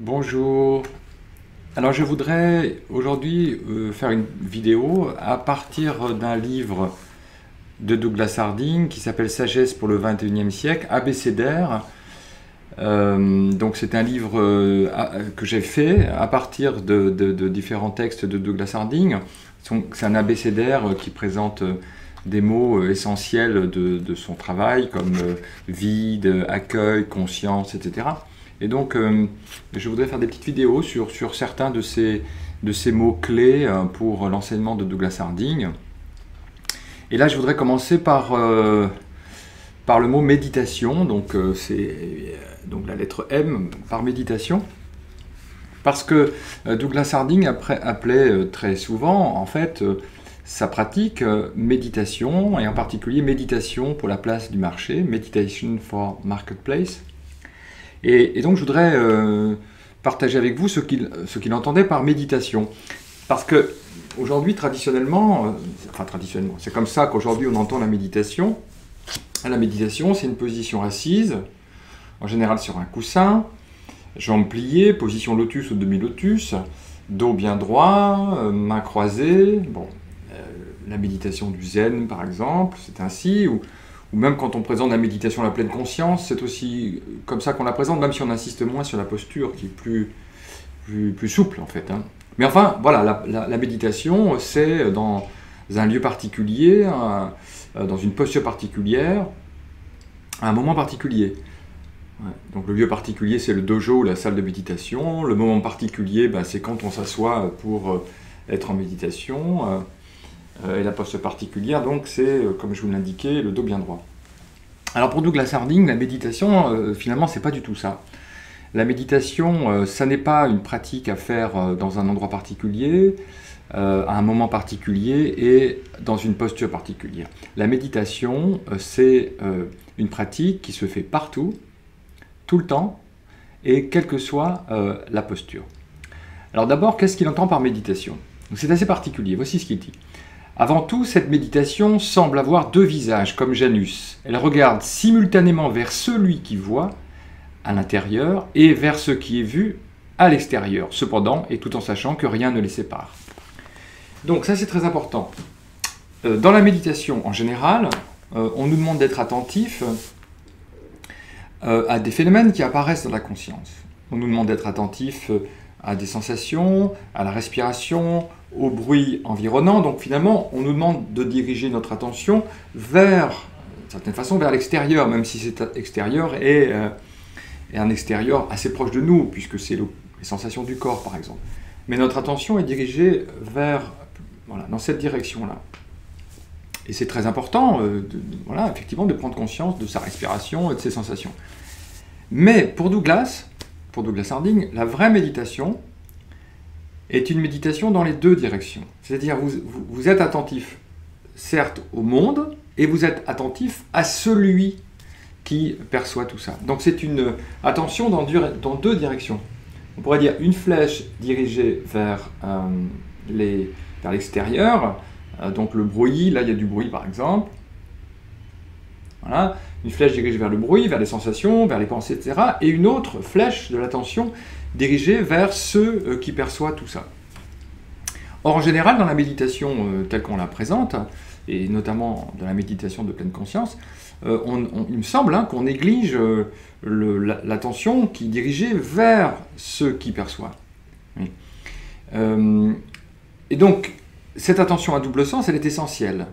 Bonjour. Alors je voudrais aujourd'hui faire une vidéo à partir d'un livre de Douglas Harding qui s'appelle Sagesse pour le XXIe siècle, abécédaire. Donc c'est un livre que j'ai fait à partir de différents textes de Douglas Harding. C'est un abécédaire qui présente des mots essentiels de son travail comme vide, accueil, conscience, etc. Et donc, je voudrais faire des petites vidéos sur certains de ces mots-clés pour l'enseignement de Douglas Harding. Et là, je voudrais commencer par le mot méditation. Donc, c'est donc la lettre M par méditation. Parce que Douglas Harding appelait très souvent, en fait, sa pratique méditation, et en particulier méditation pour la place du marché, Meditation for Marketplace. Et donc je voudrais partager avec vous ce qu'il entendait par méditation. Parce que aujourd'hui, traditionnellement, c'est comme ça qu'aujourd'hui on entend la méditation. La méditation, c'est une position assise, en général sur un coussin, jambes pliées, position lotus ou demi-lotus, dos bien droit, mains croisées. Bon, la méditation du zen, par exemple, c'est ainsi, ou même quand on présente la méditation à la pleine conscience, c'est aussi comme ça qu'on la présente, même si on insiste moins sur la posture qui est plus souple en fait. Mais enfin, voilà, la méditation, c'est dans un lieu particulier, dans une posture particulière, à un moment particulier. Donc le lieu particulier, c'est le dojo, la salle de méditation. Le moment particulier, c'est quand on s'assoit pour être en méditation. Et la posture particulière, donc c'est, comme je vous l'indiquais, le dos bien droit. Alors pour Douglas Harding, la méditation, finalement, c'est pas du tout ça. La méditation, ça n'est pas une pratique à faire dans un endroit particulier, à un moment particulier et dans une posture particulière. La méditation, c'est une pratique qui se fait partout, tout le temps, et quelle que soit la posture. Alors d'abord, qu'est-ce qu'il entend par méditation? C'est assez particulier, voici ce qu'il dit. Avant tout, cette méditation semble avoir deux visages, comme Janus. Elle regarde simultanément vers celui qui voit, à l'intérieur, et vers ce qui est vu, à l'extérieur, cependant, et tout en sachant que rien ne les sépare. Donc ça, c'est très important. Dans la méditation, en général, on nous demande d'être attentif à des phénomènes qui apparaissent dans la conscience. On nous demande d'être attentif à des sensations, à la respiration, au bruit environnant. Donc finalement, on nous demande de diriger notre attention vers, d'une certaine façon, vers l'extérieur, même si cet extérieur est un extérieur assez proche de nous, puisque c'est les sensations du corps, par exemple. Mais notre attention est dirigée vers, dans cette direction-là. Et c'est très important, effectivement, de prendre conscience de sa respiration et de ses sensations. Mais pour Douglas Harding, la vraie méditation est une méditation dans les deux directions. C'est-à-dire, vous êtes attentif, certes, au monde, et vous êtes attentif à celui qui perçoit tout ça. Donc c'est une attention dans deux directions. On pourrait dire une flèche dirigée vers l'extérieur, donc le bruit, là il y a du bruit par exemple. Voilà, une flèche dirigée vers le bruit, vers les sensations, vers les pensées, etc. Et une autre flèche de l'attention dirigée vers ceux qui perçoivent tout ça. Or, en général, dans la méditation telle qu'on la présente, et notamment dans la méditation de pleine conscience, il me semble qu'on néglige l'attention qui est dirigée vers ceux qui perçoivent. Oui. Et donc, cette attention à double sens, elle est essentielle.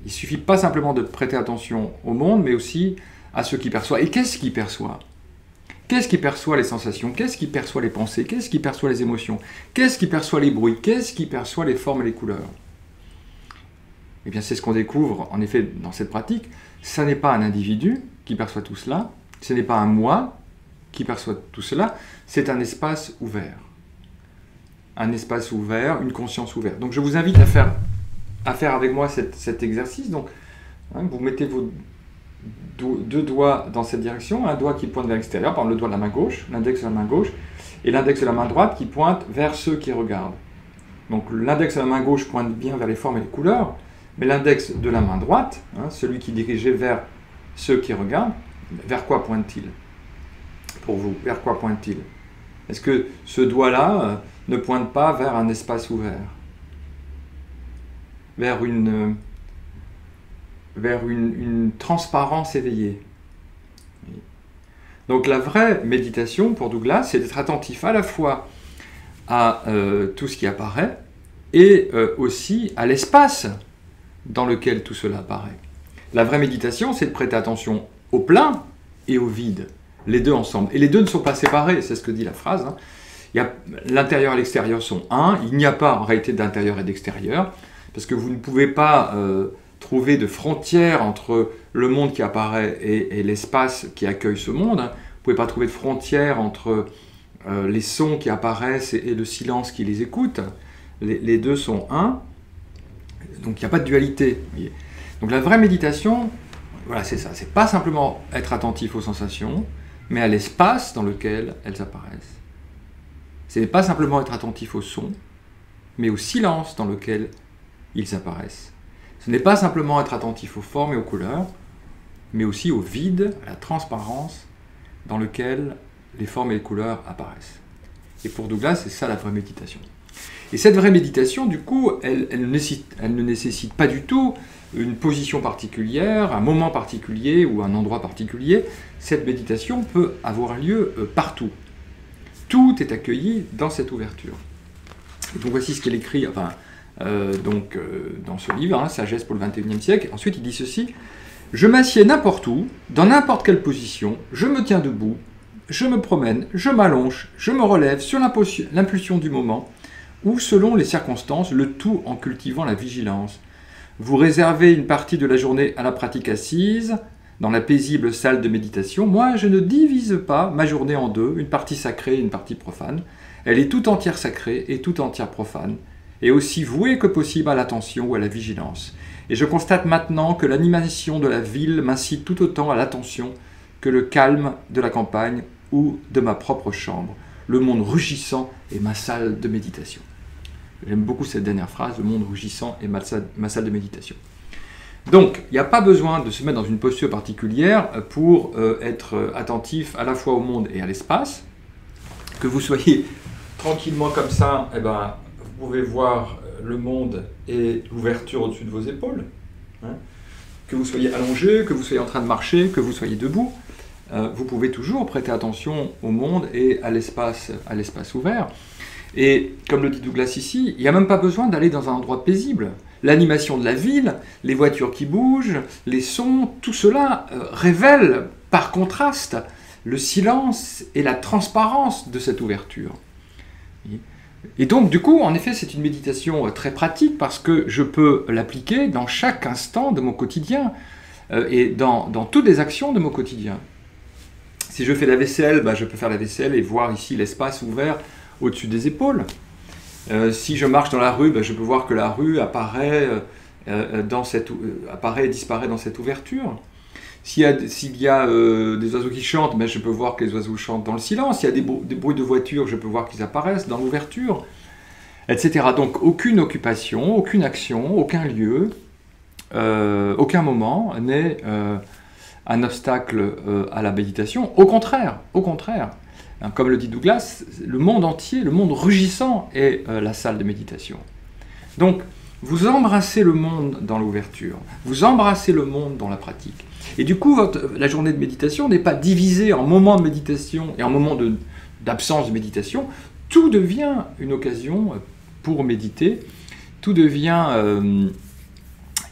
Il ne suffit pas simplement de prêter attention au monde, mais aussi à ceux qui perçoivent. Et qu'est-ce qui perçoit? Qu'est-ce qui perçoit les sensations? Qu'est-ce qui perçoit les pensées? Qu'est-ce qui perçoit les émotions? Qu'est-ce qui perçoit les bruits? Qu'est-ce qui perçoit les formes et les couleurs? Eh bien, c'est ce qu'on découvre, en effet, dans cette pratique. Ce n'est pas un individu qui perçoit tout cela, ce n'est pas un moi qui perçoit tout cela, c'est un espace ouvert. Un espace ouvert, une conscience ouverte. Donc, je vous invite à faire avec moi cet exercice. Donc, vous mettez vos deux doigts dans cette direction, un doigt qui pointe vers l'extérieur, par exemple le doigt de la main gauche, l'index de la main gauche, et l'index de la main droite qui pointe vers ceux qui regardent. Donc l'index de la main gauche pointe bien vers les formes et les couleurs, mais l'index de la main droite, celui qui est dirigé vers ceux qui regardent, vers quoi pointe-t-il? Pour vous, vers quoi pointe-t-il? Est-ce que ce doigt-là ne pointe pas vers un espace ouvert, vers une transparence éveillée? Donc la vraie méditation pour Douglas, c'est d'être attentif à la fois à tout ce qui apparaît et aussi à l'espace dans lequel tout cela apparaît. La vraie méditation, c'est de prêter attention au plein et au vide, les deux ensemble. Et les deux ne sont pas séparés, c'est ce que dit la phrase. L'intérieur et l'extérieur sont un, il n'y a pas en réalité d'intérieur et d'extérieur, parce que vous ne pouvez pas trouver de frontière entre le monde qui apparaît et l'espace qui accueille ce monde. Vous ne pouvez pas trouver de frontière entre les sons qui apparaissent et le silence qui les écoute. Les deux sont un, donc il n'y a pas de dualité. Donc la vraie méditation, voilà, c'est ça. C'est pas simplement être attentif aux sensations, mais à l'espace dans lequel elles apparaissent. Ce n'est pas simplement être attentif aux sons, mais au silence dans lequel ils apparaissent. Ce n'est pas simplement être attentif aux formes et aux couleurs, mais aussi au vide, à la transparence dans lequel les formes et les couleurs apparaissent. Et pour Douglas, c'est ça la vraie méditation. Et cette vraie méditation, du coup, elle ne nécessite pas du tout une position particulière, un moment particulier ou un endroit particulier. Cette méditation peut avoir lieu partout. Tout est accueilli dans cette ouverture. Et donc voici ce qu'il écrit dans ce livre, Sagesse pour le XXIe siècle. Ensuite, il dit ceci: « Je m'assieds n'importe où, dans n'importe quelle position, je me tiens debout, je me promène, je m'allonge, je me relève sur l'impulsion du moment, ou selon les circonstances, le tout en cultivant la vigilance. Vous réservez une partie de la journée à la pratique assise, dans la paisible salle de méditation. Moi, je ne divise pas ma journée en deux, une partie sacrée et une partie profane. Elle est tout entière sacrée et tout entière profane, et aussi vouée que possible à l'attention ou à la vigilance. Et je constate maintenant que l'animation de la ville m'incite tout autant à l'attention que le calme de la campagne ou de ma propre chambre. Le monde rugissant est ma salle de méditation. » J'aime beaucoup cette dernière phrase, le monde rugissant est ma salle de méditation. Donc, il n'y a pas besoin de se mettre dans une posture particulière pour être attentif à la fois au monde et à l'espace. Que vous soyez tranquillement comme ça, eh ben, vous pouvez voir le monde et l'ouverture au-dessus de vos épaules. Que vous soyez allongé, que vous soyez en train de marcher, que vous soyez debout, vous pouvez toujours prêter attention au monde et à l'espace ouvert. Et comme le dit Douglas ici, il n'y a même pas besoin d'aller dans un endroit paisible. L'animation de la ville, les voitures qui bougent, les sons, tout cela révèle par contraste le silence et la transparence de cette ouverture. Et donc, du coup, en effet, c'est une méditation très pratique parce que je peux l'appliquer dans chaque instant de mon quotidien et dans toutes les actions de mon quotidien. Si je fais la vaisselle, je peux faire la vaisselle et voir ici l'espace ouvert au-dessus des épaules. Si je marche dans la rue, je peux voir que la rue apparaît et disparaît dans cette ouverture. S'il y a des oiseaux qui chantent, je peux voir que les oiseaux chantent dans le silence. S'il y a des bruits de voiture, je peux voir qu'ils apparaissent dans l'ouverture, etc. Donc aucune occupation, aucune action, aucun lieu, aucun moment n'est un obstacle à la méditation. Au contraire. Comme le dit Douglas, le monde entier, le monde rugissant est la salle de méditation. Donc, vous embrassez le monde dans l'ouverture, vous embrassez le monde dans la pratique. Et du coup, la journée de méditation n'est pas divisée en moments de méditation et en moments d'absence de méditation. Tout devient une occasion pour méditer, tout devient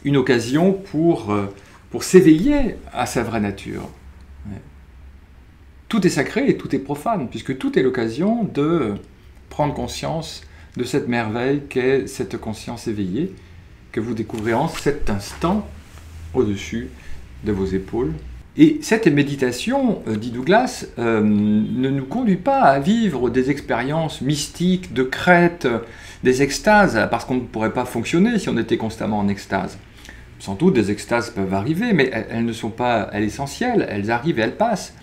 une occasion pour s'éveiller à sa vraie nature. Tout est sacré et tout est profane, puisque tout est l'occasion de prendre conscience de cette merveille qu'est cette conscience éveillée, que vous découvrez en cet instant au-dessus de vos épaules. Et cette méditation, dit Douglas, ne nous conduit pas à vivre des expériences mystiques, de crête, des extases, parce qu'on ne pourrait pas fonctionner si on était constamment en extase. Sans doute, des extases peuvent arriver, mais elles ne sont pas essentielles, elles arrivent et elles passent.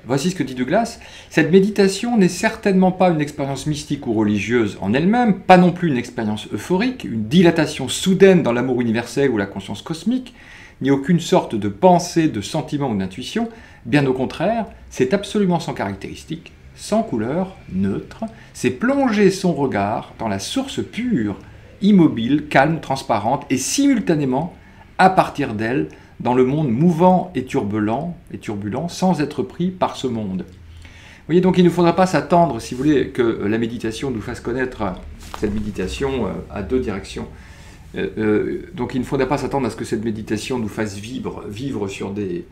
Voici ce que dit Douglas: cette méditation n'est certainement pas une expérience mystique ou religieuse en elle-même, pas non plus une expérience euphorique, une dilatation soudaine dans l'amour universel ou la conscience cosmique, ni aucune sorte de pensée, de sentiment ou d'intuition. Bien au contraire, c'est absolument sans caractéristique, sans couleur, neutre, c'est plonger son regard dans la source pure, immobile, calme, transparente, et simultanément, à partir d'elle, dans le monde mouvant et turbulent, sans être pris par ce monde. Vous voyez, donc il ne faudra pas s'attendre, si vous voulez, que la méditation nous fasse connaître, cette méditation à deux directions. Donc il ne faudra pas s'attendre à ce que cette méditation nous fasse vivre sur des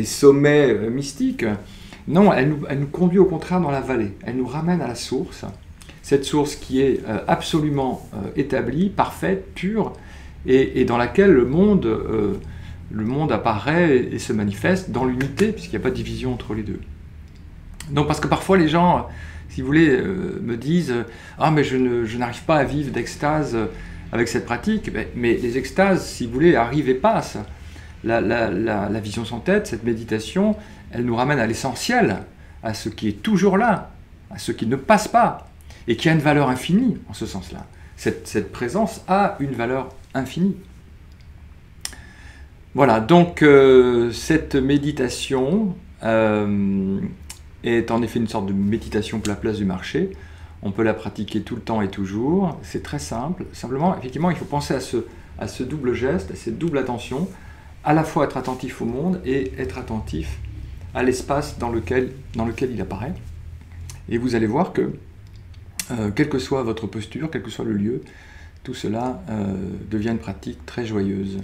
sommets mystiques. Non, elle nous conduit au contraire dans la vallée. Elle nous ramène à la source, cette source qui est absolument établie, parfaite, pure, et dans laquelle le monde apparaît et se manifeste dans l'unité, puisqu'il n'y a pas de division entre les deux. Donc parce que parfois les gens, si vous voulez, me disent « Ah mais je n'arrive pas à vivre d'extase avec cette pratique », mais les extases, si vous voulez, arrivent et passent. La vision sans tête, cette méditation, elle nous ramène à l'essentiel, à ce qui est toujours là, à ce qui ne passe pas, et qui a une valeur infinie en ce sens-là. Cette présence a une valeur infinie. Voilà, donc cette méditation est en effet une sorte de méditation pour la place du marché. On peut la pratiquer tout le temps et toujours. C'est très simple. Simplement, effectivement, il faut penser à ce double geste, à cette double attention, à la fois être attentif au monde et être attentif à l'espace dans lequel il apparaît. Et vous allez voir que, quelle que soit votre posture, quel que soit le lieu, tout cela devient une pratique très joyeuse.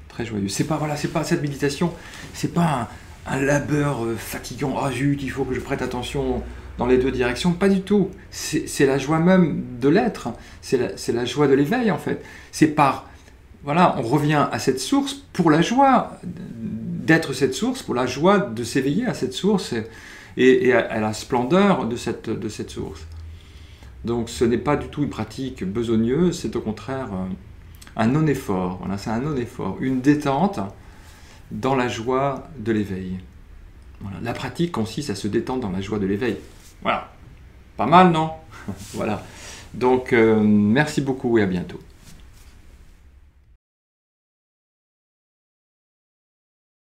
Très joyeuse. C'est pas cette méditation, c'est pas un labeur fatigant. Ah zut, il faut que je prête attention dans les deux directions. Pas du tout. C'est la joie même de l'être. C'est la joie de l'éveil en fait. C'est par... Voilà, on revient à cette source pour la joie d'être cette source, pour la joie de s'éveiller à cette source et à la splendeur de cette source. Donc ce n'est pas du tout une pratique besogneuse, c'est au contraire un non-effort. Voilà, c'est un non-effort, une détente dans la joie de l'éveil. Voilà, la pratique consiste à se détendre dans la joie de l'éveil. Voilà, pas mal, non? Voilà, donc merci beaucoup et à bientôt.